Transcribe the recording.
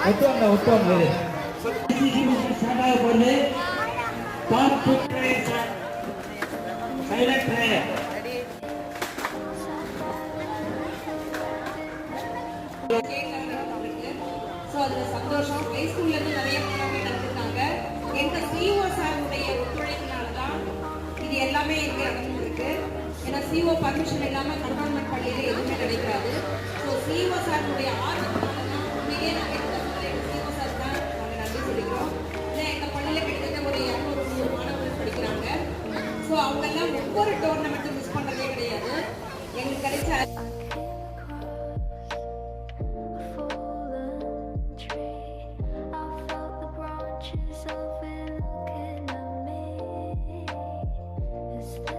ஒட்டுவாங்க சந்தோஷம். ஹைஸ்கூல்ல இருந்து நிறைய மாணவர்கள் நடத்திருக்காங்க. எங்க சிஓ சாருடைய ஒத்துழைப்பினாலதான் இது எல்லாமே இங்க நடந்துருக்கு. ஏன்னா சிஓ பர்மிஷன் இல்லாம கண்டோன்மெண்ட் பள்ளியில எதுவுமே கிடைக்காது. ஸோ சிஓ சாருடைய ஆர்வத்தினாலதான் உண்மையே நாங்கள் சிஓ சார் தான் நாங்கள் நன்றி சொல்லிக்கிறோம். ஏன்னா எங்க பள்ளியில கிட்டத்தட்ட ஒரு 200 மாணவர்கள் படிக்கிறாங்க. ஸோ அவங்க எல்லாம் ஒவ்வொரு டோர்னமெண்ட்டும் மிஸ் பண்றதே கிடையாது. எங்களுக்கு கிடைச்ச